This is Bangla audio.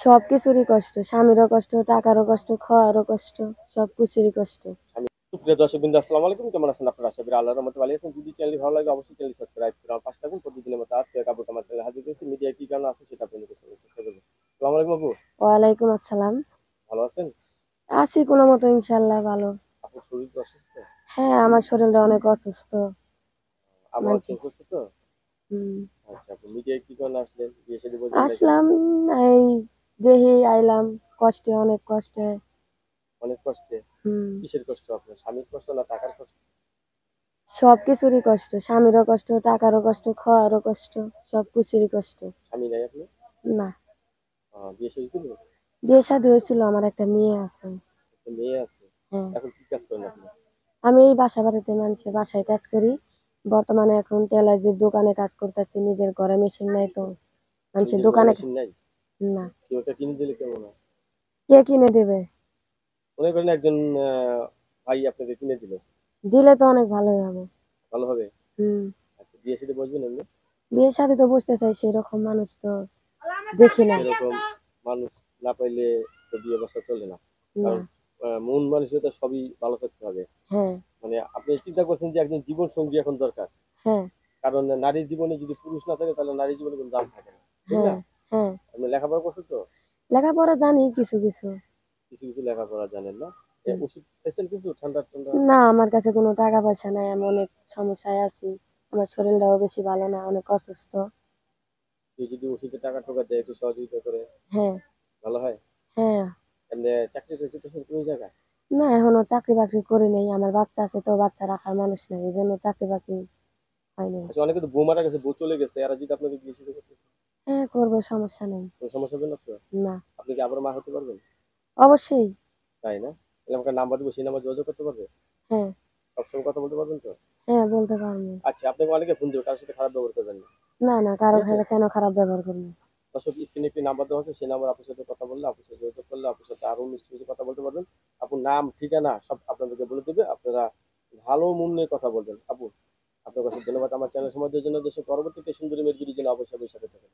সবকিছুরই কষ্ট, স্বামীরও কষ্ট, টাকারও কষ্ট, খাওয়ারও কষ্ট, সবকিছুরই কষ্ট। সুপ্রিয় দর্শকবৃন্দ, আসসালামু আলাইকুম। কেমন আছেন আপনারা? আশা করি আল্লাহর রহমতে ভালো আছেন। যদি চ্যানেলটি ভালো লাগে অবশ্যই চ্যানেলটি সাবস্ক্রাইব করে আমার পাশে থাকুন। প্রতিদিনের মতো আজকে এক আপু আমার চ্যানেলে হাজির করেছি। মিডিয়ায় কি কারণে আছে সেটা আপনাদের কাছে বলার চেষ্টা করব। আসসালামু আলাইকুম আপু, ওয়ালাইকুম আসসালাম। ভালো আছেন? আছি কোনো মতো, ইনশাল্লাহ ভালো। আপনার শরীর কি অসুস্থ? হ্যাঁ, আমার শরীরটা অনেক অসুস্থ। আবহাওয়া মানছি। চেঞ্জ হচ্ছে তো। হুম। আচ্ছা আপু, মিডিয়ায় কি কারণে আসলেন? বিয়ে শাদী বলবেন নাকি? আসলাম, এই দেহি আইলাম, কষ্টে, অনেক কষ্টে। অনেক কষ্টে? হুম। কিসের কষ্ট আপনার? স্বামীর কষ্ট না টাকার কষ্ট? সবকিছুরই কষ্ট, স্বামীরও কষ্ট, টাকারও কষ্ট, খাওয়ারও কষ্ট, সবকিছুরই কষ্ট। স্বামী নাই আপনার? না। বিয়ে শাদী ছিল? বিয়ে শাদী হয়েছিল, আমার একটা মেয়ে আছে। একটা মেয়ে আছে? হ্যাঁ। এখন কি কাজ করেন আপনি? আমি এই বাসা বাড়িতে মানুষের বাসায় কাজ করি। বর্তমানে এখন টেলার্জির দোকানে কাজ করতেছি, নিজের ঘরে মেশিন নাই তো মানুষের নিজের ঘরে দোকানে। মেশিন নাই? না। কেউ একটা কিনে দিলে কেমন হয়? কে কিনে দেবে? মনে করেন একজন ভাই আপনাকে কিনে দিল, দিলে তো অনেক ভালোই হবে। ভালো হবে? হুম। আচ্ছা, বিয়ে শাদী বসবেন এমনি? বিয়ের সাথে তো বুঝতে চাই, সেরকম মানুষ তো দেখি না। সেরকম মানুষ না পাইলে তো বিয়ে বসা চলে না। না। কারণ মন মানসিকতা সবই ভালো থাকতে হবে। হ্যাঁ। মানে আপনি চিন্তা করছেন যে একজন জীবন সঙ্গী এখন দরকার। হ্যাঁ। কারণ নারীর জীবনে যদি পুরুষ না থাকে তাহলে নারীর জীবনে কোনো দাম থাকে না, ঠিক না? হ্যাঁ। হ্যাঁ। আপনি লেখাপড়া করছেন তো? লেখাপড়া জানি কিছু কিছু। কিছু কিছু লেখাপড়া জানেন না? হুম। ওষুধ খেয়েছেন কিছু ঠান্ডা ঠান্ডা? না, আমার কাছে কোনো টাকা পয়সা নাই, আমি অনেক সমস্যায় আছি। আমার শরীরটাও বেশি ভালো না, অনেক অসুস্থ। কেউ যদি ওষুধে টাকা টোকা দেয়, একটু সহযোগিতা করে, হ্যাঁ। ভালো হয়। হ্যাঁ। এমনি চাকরি টাকরি করছেন কোন জায়গায়? না, এখনো চাকরি বাকরি করি নাই, আমার বাচ্চা আছে তো, বাচ্চা রাখার মানুষ নাই, এই জন্য চাকরি বাকরি হয় নাই। আচ্ছা, অনেকে তো বউ মারা গেছে, বউ চলে গেছে, এরা যদি আপনাকে বিয়ে শাদী করতে চায়, হ্যাঁ, করবো, সমস্যা নেই। কোনো সমস্যা হবে না তো? না। আপনি কি আবার মা হতে পারবেন? অবশ্যই। তাই না? তাহলে আমাকে নাম্বার দেবো, সেই নাম্বার যোগাযোগ করতে পারবে? হ্যাঁ। সবসময় কথা বলতে পারবেন তো? হ্যাঁ, বলতে পারবো। আচ্ছা, আপনাকে অনেকে ফোন দেবে, কারোর সাথে খারাপ ব্যবহার করবেন না, না না, ঠিক কারো আছে? সাথে কেন খারাপ ব্যবহার করবো? দর্শক, স্ক্রিনে একটি নাম্বার দেওয়া আছে, সেই নাম্বার আপনার সাথে কথা বললে, আপনার সাথে যোগাযোগ করলে, আপনার সাথে আরো মিষ্টি মিষ্টি কথা বলতে পারবেন। আপুর নাম ঠিকানা সব আপনাদেরকে বলে দেবে, আপনারা ভালো মন নিয়ে কথা বলবেন। আপু, আপনার কাছে ধন্যবাদ আমার চ্যানেল সময় দেওয়ার জন্য। দেশের পরবর্তীতে সুন্দরী মেয়ের জন্য অবশ্যই সাথে থাকবেন।